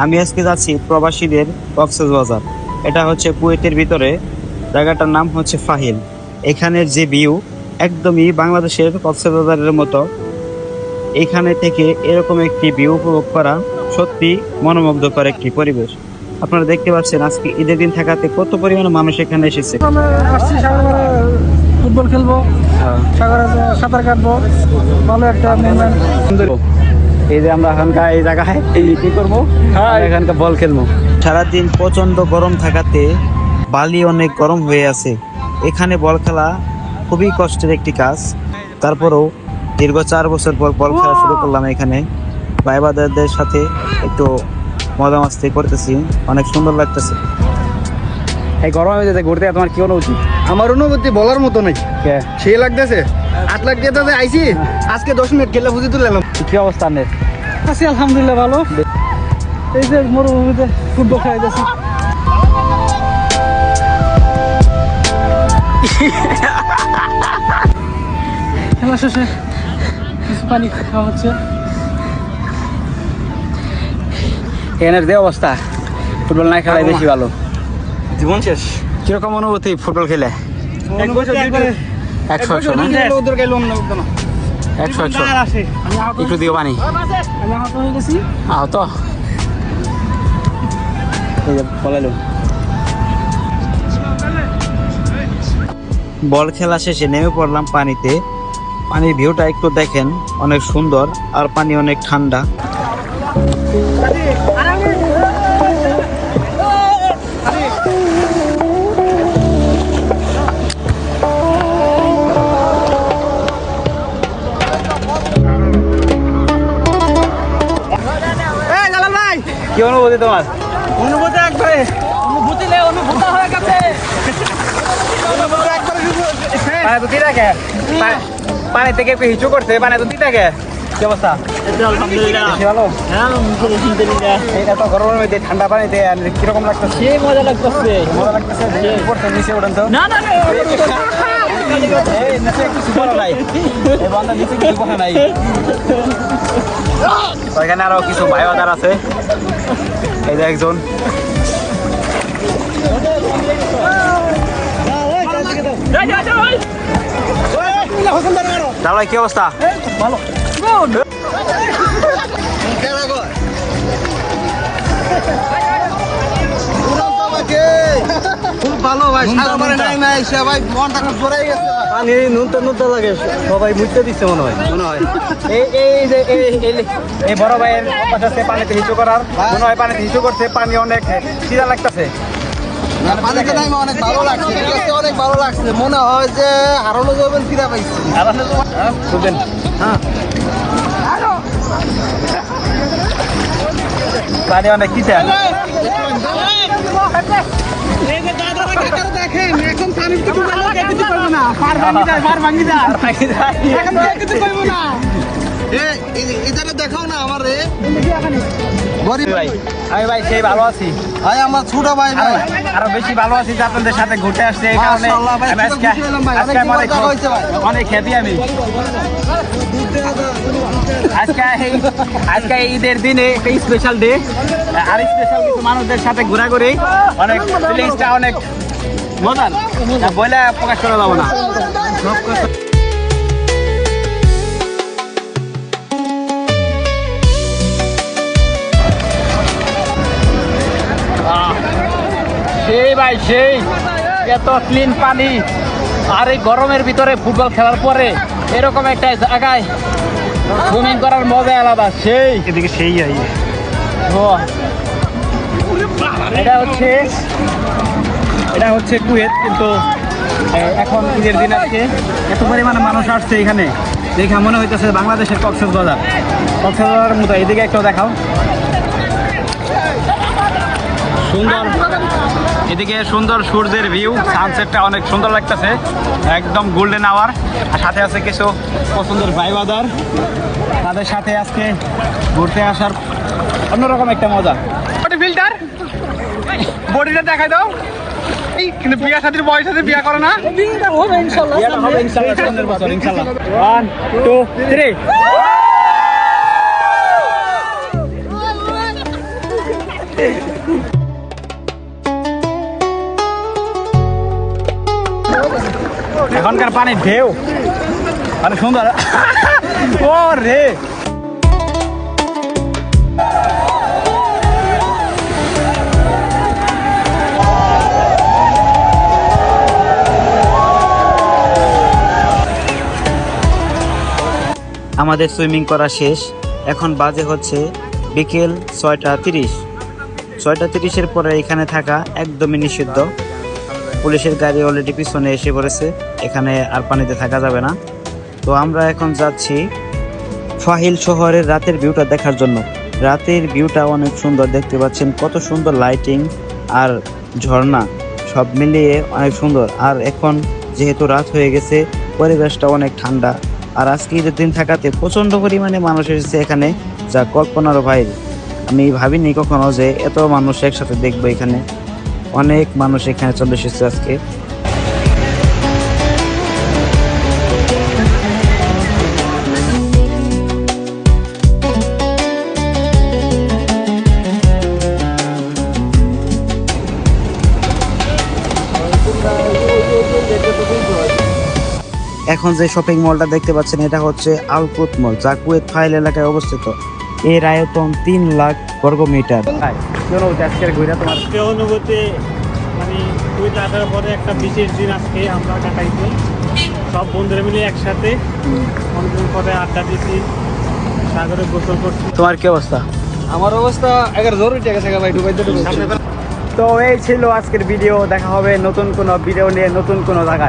আমি আজকে যাচ্ছি প্রবাসীদের কক্সবাজার। এটা হচ্ছে কুয়েতের ভিতরে, জায়গাটার নাম হচ্ছে ফাহিল। এখানের যে ভিউ একদমই বাংলাদেশের কক্সবাজারের মতো। এখানে থেকে এরকম একটি ভিউ উপভোগ করা সত্যি মনোমুগ্ধকর একটি পরিবেশ। আপনারা দেখতে পাচ্ছেন আজকে ঈদের দিন থাকাতে কত পরিমাণে মানুষ এখানে এসেছে। ফুটবল খেলবো, সাঁতার কাটবো, ভালো একটা এই যে আমরা এখানকার এই জায়গায় কি করবো, এখানকার বল খেলবো। সারাদিন প্রচন্ড গরম থাকাতে বালি অনেক গরম হয়ে আছে। এখানে বল খেলা খুবই কষ্টের একটি কাজ। তারপরেও দীর্ঘ 4 বছর পর বল খেলা শুরু করলাম এখানে। ভাইবাদের সাথে একটু মজা মাস্তি করতেছি, অনেক সুন্দর লাগতেছে। এই গরমে যেতে ঘুরতে তোমার কি অনুভূতি? আমার অনুভূতি বলার মতো নেই, সে লাগতেছে। 8 লাখ টাকা আইসি, আজকে 10 মিনিট খেলে বুঝে তুলে এলাম। কি অবস্থা নেই? আছি আলহামদুলিল্লাহ ভালো। এই যে মরুভূমিতে ফুটবল খেলাইতেছি। খেলা শেষে কিছু পানি খাওয়া হচ্ছে। এখানের যে অবস্থা, ফুটবল না খেলাই বেশি ভালো। জীবন শেষ। কিরকম অনুভূতি ফুটবল খেলে? 100 একটু দিও পানি। আহত বল খেলা শেষে নেমে পড়লাম পানিতে। পানির ভিউটা একটু দেখেন, অনেক সুন্দর আর পানি অনেক ঠান্ডা। কি অনুভূতি তোমার? অনুভূতি একবারে অনুভূত হয়ে গেছে। পানি তো দিদাকে, পানি থেকে একটু হিচু করছে, পানি তো দিদাকে। কি অবস্থা? ভালো। এটা তো গরমের মধ্যে ঠান্ডা পানিতে কিরকম লাগতেছে? মজা লাগতেছে। মজা লাগতেছে। নিচে ওঠেন তো। না না এখানে আরো কিছু ভাইবাদার আছে। এই যে একজন। দাদা কি অবস্থা? ভালো। ভালো ভাই, নাই ভাই, মনটা খুব জোরে গেছে। পানি নুনটা লাগে, সবাই মুছতে দিচ্ছে মনে হয়। এই বড় ভাইয়ের পাশে পানিতে হিচু করার মনে হয়, পানিতে হিচু করছে, পানি অনেক খিদা লাগতেছে। পানিতে নাই অনেক ভালো লাগছে, অনেক ভালো লাগছে। মনে হয় যে হারানো যাবেন, ফিরা পাইছি। পানি অনেক খিদা। দেখেন এখন পানির কিছু দিতে পারবো না, পার ভাঙি যায়। এখানে দেখাও না আমার রে গরিব ভাই। আমি ভাই সেই ভালো আছি ভাই, আমার ছোট ভাই ভাই আরো বেশি ভালো আছি যে আপনাদের সাথে ঘুরতে আসছে। এই কারণে মাশাআল্লাহ ভাই, আমি আজকে অনেক হ্যাপি। আমি আজকে ঈদের দিনে একটা স্পেশাল ডে, আর স্পেশাল কিছু মানুষদের সাথে ঘোরাঘুরি, অনেক ফিলিংসটা অনেক মজার, বলে প্রকাশ করা যাবো না। সেই ভাই সেই, এত ক্লিন পানি, আর এই গরমের ভিতরে ফুটবল খেলার পরে এরকম একটা জায়গায় সুইমিং করার মজা আলাদা। সেই এদিকে সেই এটা হচ্ছে কুয়েত, কিন্তু এখন ঈদের দিন আজকে এত পরিমাণে মানুষ আসছে এখানে, দেখে মনে হইতেছে বাংলাদেশের কক্সবাজারের মতো। এদিকে একটু দেখাও, সুন্দর, এদিকে সুন্দর সূর্যের ভিউ, সানসেটটা অনেক সুন্দর লাগতেছে, একদম গোল্ডেন আওয়ার। আর সাথে আছে কিছু পছন্দের ভাইবাদার, তাদের সাথে আজকে ঘুরতে আসার অন্যরকম একটা মজা। ফিল্টার বডিটা দেখাই দাও। এই কিন্তু বিয়া সাথীর বয়স সাথে বিয়া করে না, বিয়েটা হবে ইনশাআল্লাহ। 1 2 3 এখনকার পানির ঢেউ অনেক সুন্দর। ও রে আমাদের সুইমিং করা শেষ। এখন বাজে হচ্ছে বিকেল 6:30। 6:30-এর পরে এখানে থাকা একদমই নিষিদ্ধ। পুলিশের গাড়ি অলরেডি পিছনে এসে পড়েছে, এখানে আর পানিতে থাকা যাবে না। তো আমরা এখন যাচ্ছি ফাহিল শহরের রাতের ভিউটা দেখার জন্য। রাতের ভিউটা অনেক সুন্দর, দেখতে পাচ্ছেন কত সুন্দর লাইটিং আর ঝর্ণা সব মিলিয়ে অনেক সুন্দর। আর এখন যেহেতু রাত হয়ে গেছে, পরিবেশটা অনেক ঠান্ডা। আর আজকে ঈদের দিন থাকাতে প্রচণ্ড পরিমাণে মানুষ এসেছে এখানে, যা কল্পনারও বাইরে। আমি ভাবিনি কখনো যে এত মানুষ একসাথে দেখবো এখানে। অনেক মানুষ এখানে চলে এসেছে আজকে। এখন যে শপিং মলটা দেখতে পাচ্ছেন এটা হচ্ছে আল কুত মল, যা কুয়েত ফাইল এলাকায় অবস্থিত। এর আয়তন 3 লাখ বর্গ মিটার। আজকের ঘুরে তোমার আজকে অনুভূতি মানে কুয়েতে আসার পরে একটা বিশেষ দিন আজকে আমরা কাটাইছি সব বন্ধুরা মিলে একসাথে। অনেকদিন পরে আড্ডা দিছি, সাগরে গোসল করছি। তোমার কি অবস্থা? আমার অবস্থা এগার জরুরি টাকা থাকা ভাই ডুবাইতে তো এই ছিল আজকের ভিডিও। দেখা হবে নতুন কোনো ভিডিও নিয়ে নতুন কোনো জায়গায়।